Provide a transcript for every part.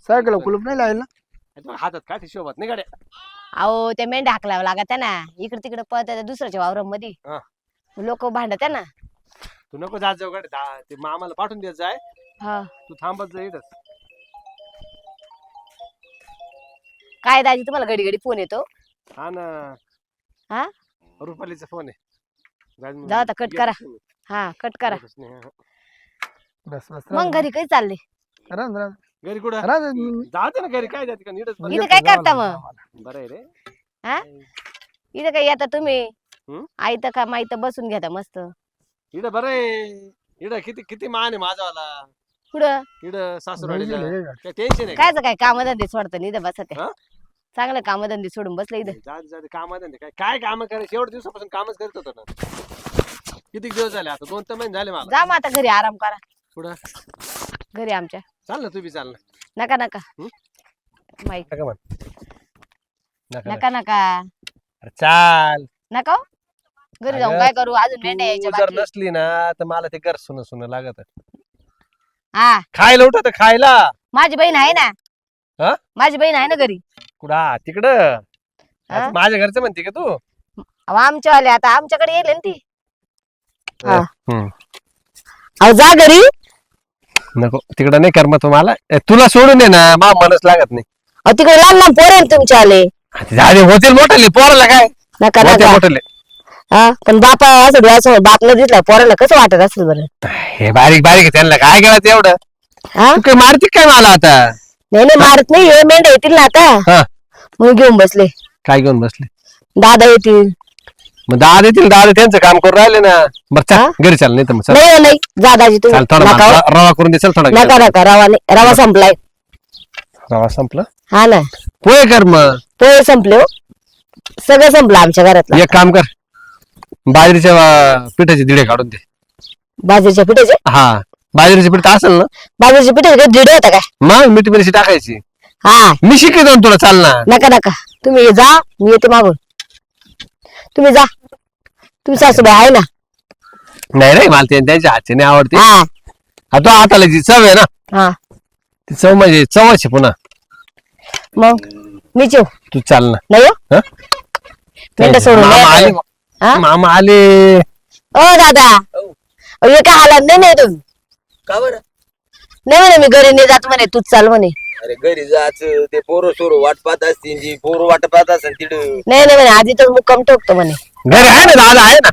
Cycle कुलूप नाही लावलं ना. हातात काठी शोभत नाही गाड्या. अहो त्या मेंढ्या हाकलावं लागत ना इकडे तिकडे पळत दुसऱ्याच्या वावरामध्ये हा. लोक भांडत ना. तू नको जात जाऊ गाडी ते मामाला पाठवून देत जाय. हा तू थांबत जा इथंच. काय दाजी तुम्हाला घडी घडी फोन येतो. हा ना. हा रुपालीचा फोन आहे. जाऊ आता कट करा. हा कट करा. बस बस मग घरी काही चालले राहून राहून घरी कुठं राहून जाते ना घरी. काय जाते का नीटच पण. इथं काय करता मग. बरं आहे रे. हा इथं काय येता तुम्ही हम्म? आईत का माईत बसून घेता मस्त. इकडं बरं आहे. इकडं किती किती मान आहे माझावाला. पुढं इकडं सासूरवाडीला गेले का? काय टेन्शन आहे का? कायच काय कामधंदे सोडता इथं बसत हा? चांगलं कामधंदे सोडून बसलं इथं. जाते जाते कामात काय काय काम करायचे. एवढ्या दिवसापासून कामच करत होतो ना. किती दिवस झाले आता 2-3 महिने झाले मला. जा मग आता घरी आराम करा. पुढं घरी आमच्या चाल ना. तू बी चाल ना. नका नका हम्म? माईक नका म्हण. नका नका नका अरे चाल. नका हो. घरी जाऊन अगं, काय करू अजून मेंढ्या यायच्या तू जर बाकी. नसली ना तर मला ते घर सुन सुन लागत. हा खायला उठत खायला. माझी बहीण आहे ना. हा? माझी बहीण आहे ना घरी. कुठं तिकडं. हा? आता माझ्या घरचं म्हणते का तू. अहो, आमच्यावाले आता आमच्याकडे येईल ना ती. हा. हम्म. अहो जा घरी. नको तिकडं नाही कर मग तुम्हाला. तुला सोडून ये ना. मा मनच लागत नाही. अहो तिकडे लहान लहान पोर आहे ना तुमच्यावाले. झाले होतील मोठले पोराला काय. नका होते नका. मोठले. हा पण बापा असं डोळ्यासमोर बाप न दिसला पोराला कसं वाटत असेल बरं. हे बारीक बारीक आहे, त्यांना काय कळत एवढं. हा तू काय मारती काय मला आता. नाही नाही मारत नाही हे मेंढ्या येतील ना आता. हा. मग घेऊन बसले. काय घेऊन बसले. दादा येतील. मग दादा देतील. दादा त्यांचं काम करून राहिले ना. बरं हा? चल घरी चाल. नाही तर मग चल. नाही हो, नाही जा दाजी तुम्ही चाल थोडा नका हो. रवा करून दे. चल थोडा नका नका रवा नाही रवा संपलाय. रवा संपला. हा ना पोहे कर मग. पोहे संपले हो. सगळं संपलं आमच्या घरातलं. एक काम कर. बाजरीच्या पिठाचे दिडे काढून दे. बाजरीच्या पिठाचे. हा बाजरीचे पीठ असेल ना. बाजरीच्या पिठाचे दिडे होता काय. मग मीठ मिरची टाकायची. हा मी शिकवतो ना तुला. चाल ना. नका नका तुम्ही जा मी येते मागून. तुम्ही जा. तुम्ही सासूबाई आहे ना. नाही रे मला त्यांच्या हातचे नाही आवडते. हा तो हाताला जी चव आहे ना. हा ती चव म्हणजे चवाची पुन्हा. मग मीच येऊ. तू चाल ना. नाही हो हा? मिनिटं सोडून मामा नाही आले. येत. हा? मामा आले. ओ दादा अहो, हे काय हालात नाही नाही तुम्ही. का बरं? नाही म्हणे मी घरी नाही जात म्हणे तूच चाल म्हणे. अरे घरी जायचं ते पोरं सोरं वाट पाहत असतील जी पोरं वाट पाहत असेल तिथं. नाही नाही म्हणे आधी तर मुक्काम ठोकतो म्हणे. घरी आहे ना. दादा आहे ना.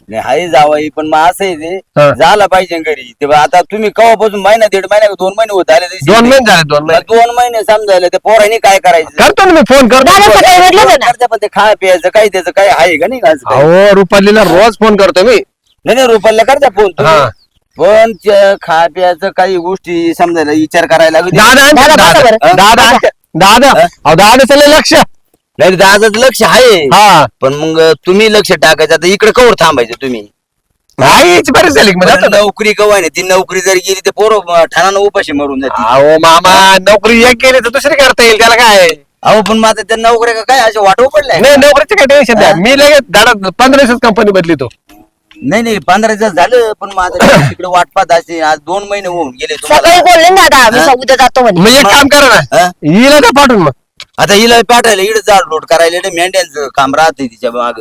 नाही हाय जावाई पण मग असं आहे ते हा. झाला पाहिजे घरी ते आता तुम्ही कवापासून महिना 1.5 महिना 2 महिने होत आले तसे. 2 महिने झाले. 2 महिने 2 महिने समजायला ते पोरांनी काय करायचं. करतो ना मी फोन दादा करतो. सकाळी म्हटलं होतं ना. करते पण ते खाय प्यायचं काही त्याचं काय आहे का नाही का असं काही? अहो रुपालीला रोज फोन करतो मी. नाही रुपयाला करता फोन तुम्ही. हा. पण त्या खाय प्यायचं काही गोष्टी समजायला विचार करायला लागले. दादा आणते, दादा बसा दादा बरं. दादा आणते. दादा अहो दादाचं लय लक्ष. नाही दादाचं लक्ष आहे हा पण मग तुम्ही लक्ष टाकायचं आता इकडे कवर थांबायचं तुम्ही. नाही याची बरीच झाली की मग जातो ना. नोकरी कवाय नाही ती नोकरी जर गेली ते पोरं ठाणानं उपाशी मरून जाते. अहो मामा नोकरी एक गेली तर दुसरी करता येईल. त्याला काय. अहो पण मग आता त्या नोकऱ्या का काय अशा वाटव पडलाय. नाही नोकरीचं काय टेन्शन नाही. मी लगेच दादा 15 दिवसात कंपनी बदली तो. नाही 15 दिवस झालं पण मग आता तिकडे वाट पाहत असे आज 2 महिने होऊन गेले सकाळी तुम्हाला. बोलले ना दादा मी हा? उद्या जातो म्हणे. मग एक काम करा ना. हा? हिला का पाठवून मग. आता हिला पाठायला इकडे जाड लोट करायला इकडे मेंढ्यांचं काम राहते तिच्या माग.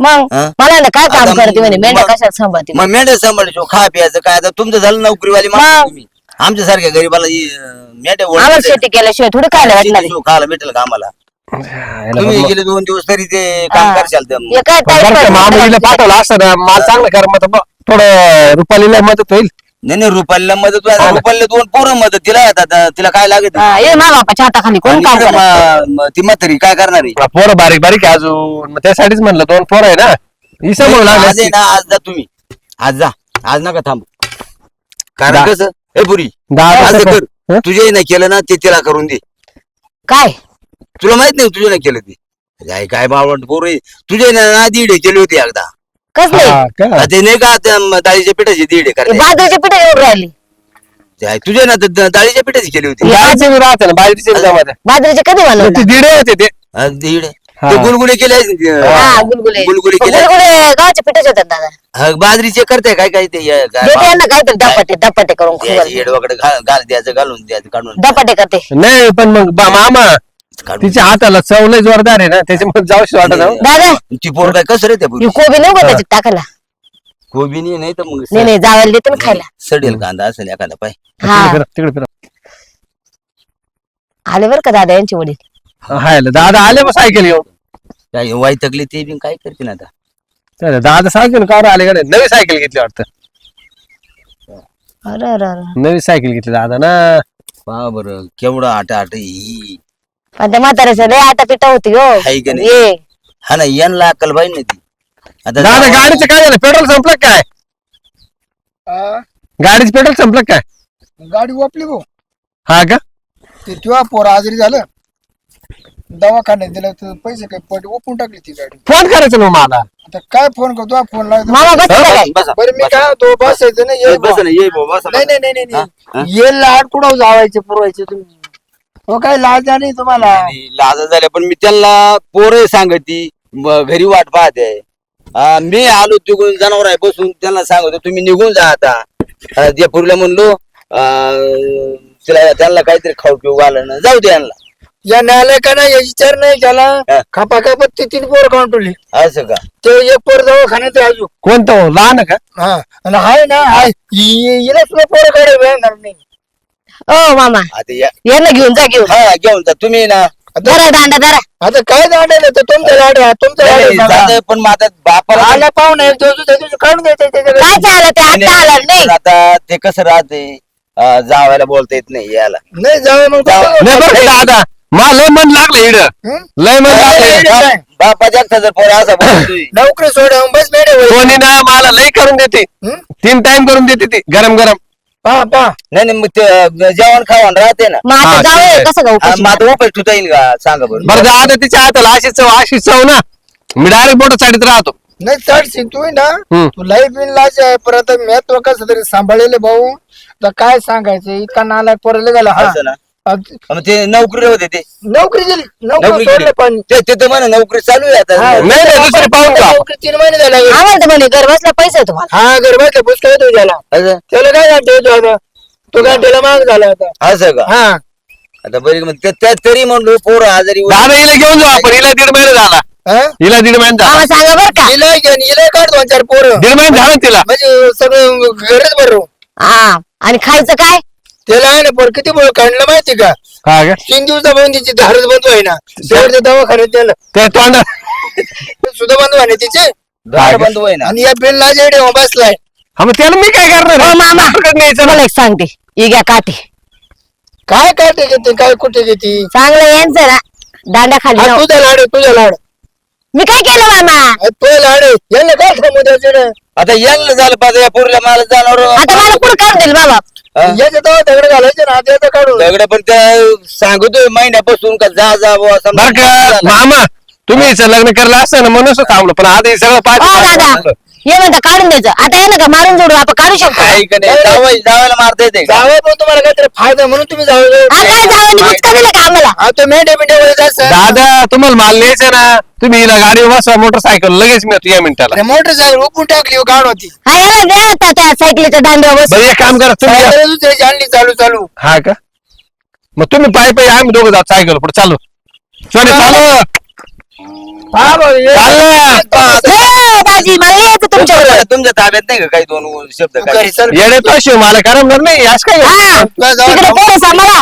मग हा? मला ना काय आता काम करते म्हणे मेंढ्या मग- कशात सांभाळते मग मेंढ्या सांभाळतो खा प्यायचं काय आता तुमचं झालं नोकरीवाली माणसं मग? तुम्ही. आमच्या सारख्या गरीबाला ही, मेंढ्या आम्हाला ओळखीच्या- शेती केल्याशिवाय थोडी खायला भेटणार आहे. शेती खायला भेटेल का आम्हाला. याला तुम्ही बघ. गेले 2 दिवस तरी ते काम हा. करशाल तर. हे काय बरं का, टाईप मामा हिला पाठवलं असतं ना. मला चांगलं कर मग बघ, थोडं रुपालीला मदत होईल. नाही रुपालीला मदत व्हायला रुपालीला 2 पोरं मदत तिला येतात तिला काय लागत. हे मा बापाच्या हाताखाली कोण काम करत. ती म्हातारी काय करणार आहे. पोरं बारीक बारीक आहे अजून. मग त्यासाठीच म्हणलं 2 पोरं आहे ना. ही सांभाळून आज लागली आहे ना आज जा तुम्ही. आज जा आज नका थांबू. कारण कसं हे पुरी दादा असं हं? कर तुझे नाही केलं ना ते तिला करून दे. काय तुला माहित नाही तुझे नाही केलं ते. काय काय बावट पोर तुझे ना दीडे केली होती एकदा. कसले हा, का? ते नाही का त्या डाळीच्या पिठाची दीडे करते. बाजरीच्या पिठा येऊन राहिली. तुझे ना तर डाळीच्या पिठाची केली होती. बाजरीचे राहते ना. बाजरीचे जमात आहे. बाजरीचे कधी ते बनवलं. दिडे होते ते. दीड हा. ते गुलगुले केले हा गुलगुले गुलगुले केले गुलगुले गव्हाचे पिठाचे होतात दादा. बाजरीचे करते काय काय ते देते यांना काहीतरी धपाटे करून खायला. येडवाकडे घाल द्यायचं घालून द्यायचं काढून धपाटे करते. नाही पण मग मामा काढून तिच्या हाताला चव लय जोरदार आहे ना त्याच्यामुळे जाऊशी वाटत हो. दादा ती पोर काय कसं रे त्या ही कोबी नाही का त्याच्यात टाकायला. कोबी नाही तर मग नाही नाही जावायला देते ना खायला. सडेल कांदा असेल एखादा पाय हा तिकडे फिरा आले बरं का दादा यांचे वडील. हाय दादा आले मग सायकल येऊन. काय वाईटकली ते बी काय करते आता चला, दादा सायकल का आले का नाही नवी सायकल घेतली वाटतं. अरे अरे अरे नवी सायकल घेतली दादा ना. पहा बरं केवढा आट ही पण त्या म्हाताऱ्याचं लय आता पिठा होती हो. हाय का नाही? ये हा ना यांना अक्कल पाहिजे ना ती आता दादा गाडीचं काय झालं पेट्रोल संपलं काय हा, गाडीचं पेट्रोल संपलं काय. गाडी वापली भाऊ हा का ते तेव्हा पोर आजारी झालं दवाखान्यात दिलं तर पैसे काही पट ओपून टाकली ती गाडी. फोन करायचं ना मला. आता काय फोन करतो फोन लावतो. मामा बसले काय. बसा बरं मी काय तो बसायचं ना ये बसा ना ये भाऊ, बसा, नाही बसा. नाही नाही हा? नाही ये लाड कुठं जावायचे पुरवायचे तुम्ही हो काय लाज नाही तुम्हाला. आणि लाजा झाल्या पण मी त्यांना पोरं सांगती घरी वाट पाहते मी आलो तिकडून जनावर आहे बसून त्यांना सांगतो तुम्ही निघून जा आता त्या पुरीला म्हणलो तिला त्यांना काहीतरी खाऊ पिऊ घालं ना जाऊ दे यांना या न्यायालय का नाही विचार नाही हा. त्याला खापा खापा ती 3 पोर काउंटवली असं का ते एक पोर दवाखान्यात आहे अजून. कोणतं हो? लहान का. हा आणि हाय ना हाय हिला सुद्धा पोरं काढे येणार नाही. ओ मामा आता यांना घेऊन जा घेऊन. हा घेऊन जा तुम्ही ना धरा दांडा धरा. आता काय दांडे तर तुमचं लाड आहे, तुमचं लाड आहे सांगा. जातं, पण मग आता बापाला आला पाहुणा एक दिवस काढून द्यायचं त्याच्याकडे. काय चाललं ते आता आला नाही. आता ते कसं राहते जावायला बोलता येत नाही याला नाही जावं मग जावं. कसं नाही बरं का दादा मला लय मन लागलं इड हं? लय मन लागलं. बापाच्या जर पोर असा बोलतोय नोकरी सोडून बस मेडे कोणी ना मला लय करून देते 3 टाइम करून देते ती गरम गरम. पहा पहा नाही नाही, मग ते जेवण खावण राहते ना मग आता हा, जावं ठीक आहे. कसं जाऊ मग आता उपाय ठुता येईल का सांगा बरं बरं दादा तिच्या हाताला अशी चव ना मी डायरेक्ट बोट चाडीत राहतो. नाही चढ तू ना हं. तू लई बिन लाज आहे परत महत्व कसं तरी सांभाळलेले भाऊ तर काय सांगायचं इतका नालायक पोरले गेला हा असं ना मग ते नोकरीला होते ते नोकरी दिली नोकरी नोकरी सोडले पण ते तर म्हणा नोकरी चालू आहे आता हा. नाही नाही दुसरी पाहून का. नोकरी 3 महिने झाला आम्हाला तर म्हणे घर बसला पैसे आहे तुम्हाला. हा गरबातला पुष्कळ येतो त्याला असं त्याला काय घंटे आता तो घंटेला माग झाला आता असं का हा आता बरी मग तरी म्हणलो पोर आजारी दादा हिला घेऊन जाऊ आपण हिला 1.5 महिना झाला. हा? हिला 1.5 महिना झाला. मामा सांगा बरं का. हिला घेऊन हिला काढ 2-4 पोरं 1.5 महिना झाला ना तिला. म्हणजे सगळं घरच बरं हा आणि खायचं काय. त्याला आहे ना पोर किती पोरं काढलं माहिती का हा का 3 दिवसापासून तिची धारच बंद आहे ना शेवटच्या दवाखान्यात त्याला ते तोंड सुद्धा बंद व्हाने तिचे दार बंद होय ना आणि या बिल लाजेडे बसलाय हा मग त्याला मी काय करणार. हो मामा डॉक्टरकडे न्यायचं ना. मला एक सांगते ही घ्या काठी. काय काटे घेते काय कुठे घेते चांगलं यांचं ना दांड्या खाली हा, लाव. तुझा लाड मी काय केलं मामा. तो लाड आहे. याला काय थांबू द्यायचं ना आता यांना झालं पाहिजे या पोरीला मला जाणार आता मला पुढे काढून दिल बाबा. याच्या तेव्हा दगड घालायचे ना आता याचं काढून दगड पण त्या सांगतोय महिन्यापासून का जा बुवा असं बरं का मामा तुम्ही हिचं लग्न करायला असतं ना म्हणून थांबलो पण आता हे सगळं हो दादा पाहिजे. हे म्हणता काढून द्यायचं. आता याला का मारून जोडू आपण काढू शकतो. आहे का नाही जावायला मारता येते का जावं पण तुम्हाला काहीतरी फायदा म्हणून तुम्ही जावं आता जावं बुचका दिलं का आम्हाला. आता मेंढे बिंढे दादा तुम्हाला माल न्यायचं ना तुम्ही हिला गाडीवर बसवा मोटरसायकल लगेच मिळतो या मिनिटाला. मोटरसायकल ओपून टाकली गाड होती हा याला द्या आता त्या सायकलीच्या दांड्यावर बस. बरं एक काम करा तुम्ही या. दुसऱ्याची आणली चालू हा का मग तुम्ही पायी आम्ही दोघं जाऊ सायकल पुढे चालू चल चालू हा भाऊ, ये. हो, दाजी मला यायचं तुमच्याबरोबर. तुमच्या ताब्यात नाही का काही 2 शब्द तू काय घरी चल. येडे तो शिव मला करमणार नाही असं काय हा तुला जाऊ तिकडे दे. पोरं सांभाळा.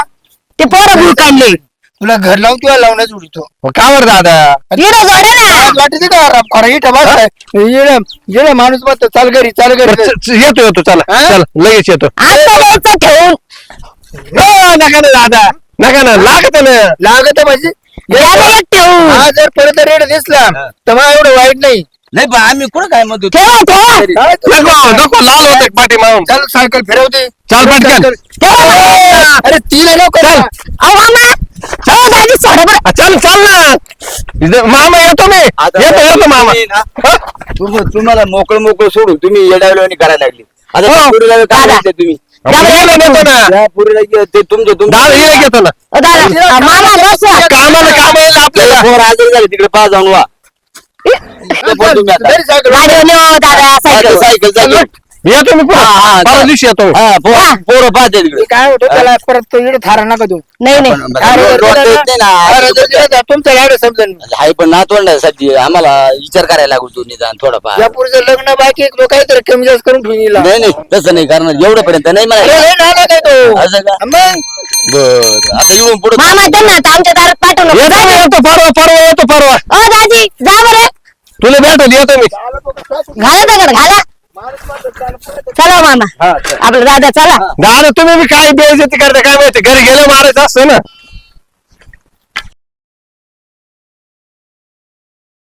ते पोरं भूळ काढले. तुला घर लावून तुला लावण्याच उडीतो का बरं दादा येणं जोडा ना. वाटते का खरं इथं बस येणं माणूस बसतो चाल घरी येतो चला हा? चल लगेच येतो. आता यायचं ठेवून हो, नका ना दादा नका ना लागत ना. लागत म्हणजे याला एक ठेवून हा जर परत रेड दिसला तर मला एवढं वाईट नाही नाही पण आम्ही कुठं काय म्हणतो ठेवा ठेवा काय तू- नको नको लाल होते पाठी मारून चाल सायकल फिरवते चाल पटकन. ठेवा. अरे तिला नको चल. अहो मामा हो दाजी सोडा बरं. चल चल ना इथं मामा येतो मी येतो मामा तुम्ही ना, तुम्हाला मोकळं सोडून तुम्ही येडावल्याने करायला लागली आता हो. त्या पोरीला काय दादा. म्हणते तुम्ही गेलो नेतो ना त्या पोरीला ते तुमचे दादा ये घेतो ना दादा मामा बसवा कामाला आपल्याला पोर आजारी झाले तिकडे पाहा जाऊन वा ते पोर तुम्ही आता. घरी सायकल गाडीवर नेवा दादा सायकल सायकल चालू. येतो मी परवा दिवशी येतो हा पोरं पाहते तिकडे ते काय होतं त्याला परत तो इकडे थारा नका देऊ नाही नाही रोड येत नाही ना. तुमचं गाडी समजेल हाय पण नातवंडासाठी आम्हाला विचार करायला लागू तू निदान थोडाफार या पुढचं लग्न बाकी तो काहीतरी कमी जास्त करून ठेवून येईल नाही नाही तसं नाही करणार एवढं पर्यंत नाही म्हणायचं काय तो असं का मग बर आता येऊन पुढे मामा त्यांना आता आमच्या दारात पाठवू नको येतो परवा ओ दाजी जा बरं तुला भेटल येतो मी घाला दगड घाला चला मामा आपलं दादा चला दादा तुम्ही बी काय बेइज्जती करता काय माहिती घरी गेलं मारायचं असतं ना